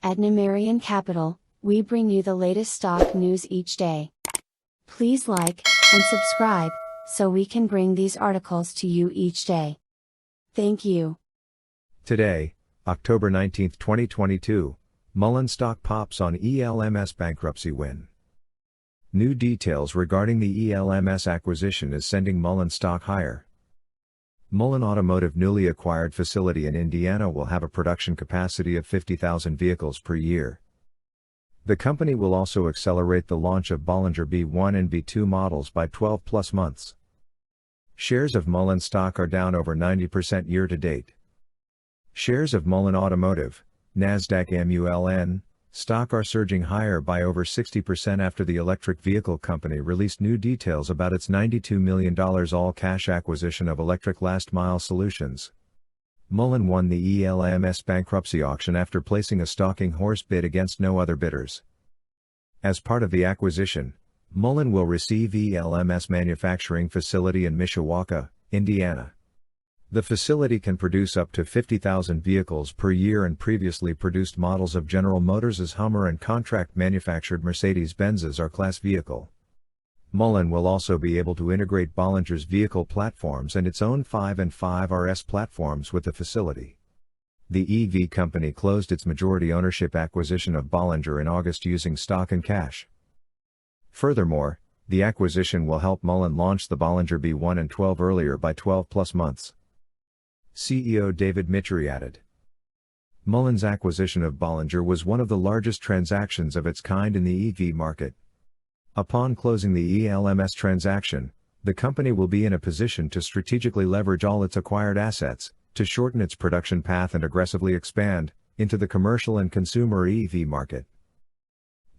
At Numerian Capital, we bring you the latest stock news each day. Please like and subscribe so we can bring these articles to you each day. Thank you. Today, October 19, 2022, Mullen stock pops on ELMS bankruptcy win. New details regarding the ELMS acquisition is sending Mullen stock higher. Mullen Automotive newly acquired facility in Indiana will have a production capacity of 50,000 vehicles per year. The company will also accelerate the launch of Bollinger B1 and B2 models by 12 plus months. Shares of Mullen stock are down over 90% year to date. Shares of Mullen Automotive, Nasdaq MULN, stock are surging higher by over 60% after the electric vehicle company released new details about its $92 million all-cash acquisition of Electric Last Mile Solutions. Mullen won the ELMS bankruptcy auction after placing a stalking horse bid against no other bidders. As part of the acquisition, Mullen will receive ELMS manufacturing facility in Mishawaka, Indiana. The facility can produce up to 50,000 vehicles per year and previously produced models of General Motors' Hummer and contract-manufactured Mercedes-Benz's R-Class vehicle. Mullen will also be able to integrate Bollinger's vehicle platforms and its own 5 and 5RS platforms with the facility. The EV company closed its majority ownership acquisition of Bollinger in August using stock and cash. Furthermore, the acquisition will help Mullen launch the Bollinger B1 and 12 earlier by 12 plus months. CEO David Mitchery added. Mullen's acquisition of Bollinger was one of the largest transactions of its kind in the EV market. Upon closing the ELMS transaction, the company will be in a position to strategically leverage all its acquired assets, to shorten its production path and aggressively expand into the commercial and consumer EV market.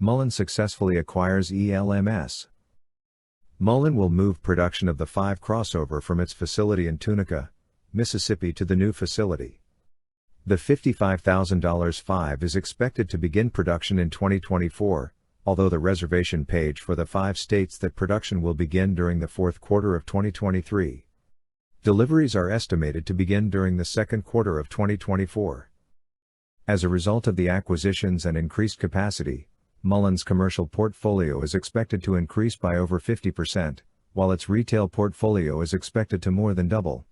Mullen successfully acquires ELMS. Mullen will move production of the 5 crossover from its facility in Tunica, Mississippi to the new facility. The $55,000 5 is expected to begin production in 2024, although the reservation page for the 5 states that production will begin during the fourth quarter of 2023. Deliveries are estimated to begin during the second quarter of 2024. As a result of the acquisitions and increased capacity, Mullen's commercial portfolio is expected to increase by over 50%, while its retail portfolio is expected to more than double.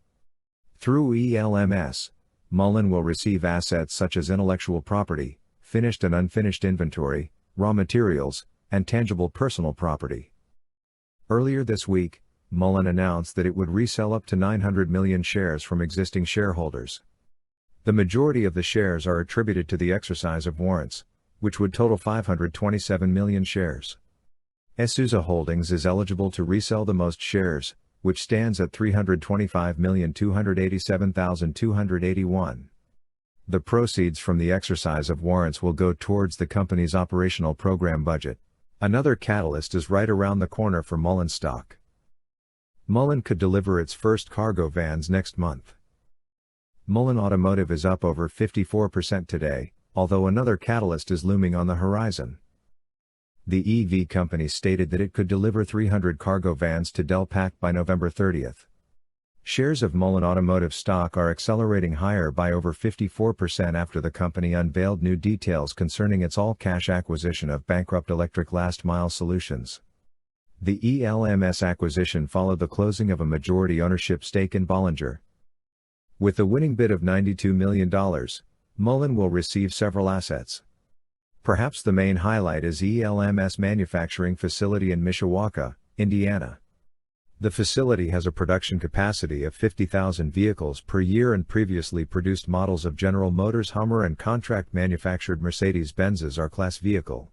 Through ELMS, Mullen will receive assets such as intellectual property, finished and unfinished inventory, raw materials, and tangible personal property. Earlier this week, Mullen announced that it would resell up to 900 million shares from existing shareholders. The majority of the shares are attributed to the exercise of warrants, which would total 527 million shares. Esusa Holdings is eligible to resell the most shares, which stands at 325,287,281. The proceeds from the exercise of warrants will go towards the company's operational program budget. Another catalyst is right around the corner for Mullen stock. Mullen could deliver its first cargo vans next month. Mullen Automotive is up over 54% today, although another catalyst is looming on the horizon. The EV company stated that it could deliver 300 cargo vans to Del Pac by November 30th. Shares of Mullen Automotive stock are accelerating higher by over 54% after the company unveiled new details concerning its all-cash acquisition of bankrupt Electric Last Mile Solutions. The ELMS acquisition followed the closing of a majority ownership stake in Bollinger. With the winning bid of $92 million, Mullen will receive several assets. Perhaps the main highlight is ELMS manufacturing facility in Mishawaka, Indiana. The facility has a production capacity of 50,000 vehicles per year and previously produced models of General Motors' Hummer and contract-manufactured Mercedes-Benz's R-Class vehicle.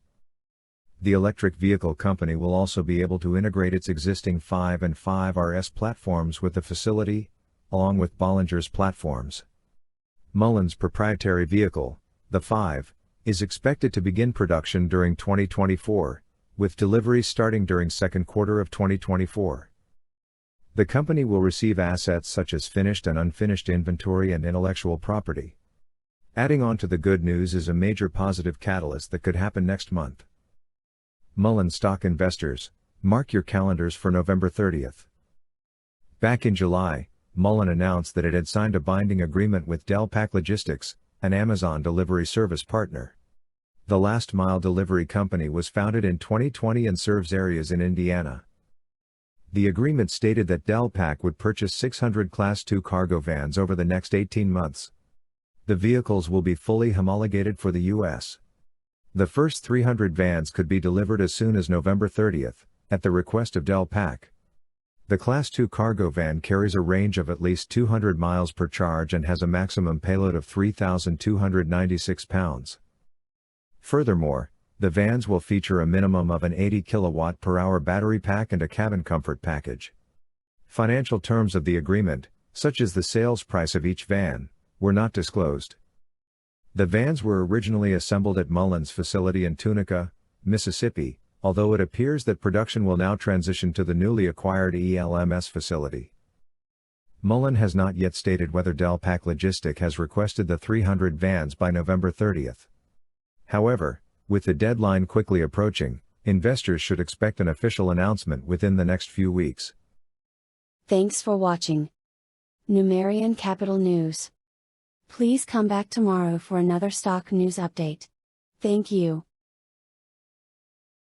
The electric vehicle company will also be able to integrate its existing 5 and 5RS platforms with the facility, along with Bollinger's platforms. Mullen's proprietary vehicle, the 5, is expected to begin production during 2024, with deliveries starting during second quarter of 2024. The company will receive assets such as finished and unfinished inventory and intellectual property. Adding on to the good news is a major positive catalyst that could happen next month. Mullen stock investors, mark your calendars for November 30th. Back in July, Mullen announced that it had signed a binding agreement with Del Pac Logistics, an Amazon delivery service partner. The last mile delivery company was founded in 2020 and serves areas in Indiana. The agreement stated that Delpak would purchase 600 Class 2 cargo vans over the next 18 months. The vehicles will be fully homologated for the U.S. The first 300 vans could be delivered as soon as November 30th, at the request of Delpak. The Class 2 cargo van carries a range of at least 200 miles per charge and has a maximum payload of 3,296 pounds. Furthermore, the vans will feature a minimum of an 80 kilowatt-per-hour battery pack and a cabin comfort package. Financial terms of the agreement, such as the sales price of each van, were not disclosed. The vans were originally assembled at Mullen's facility in Tunica, Mississippi, although it appears that production will now transition to the newly acquired ELMS facility. Mullen has not yet stated whether Delpak Logistic has requested the 300 vans by November 30th. However, with the deadline quickly approaching, investors should expect an official announcement within the next few weeks. Thanks for watching Numerian Capital News. Please come back tomorrow for another stock news update. Thank you.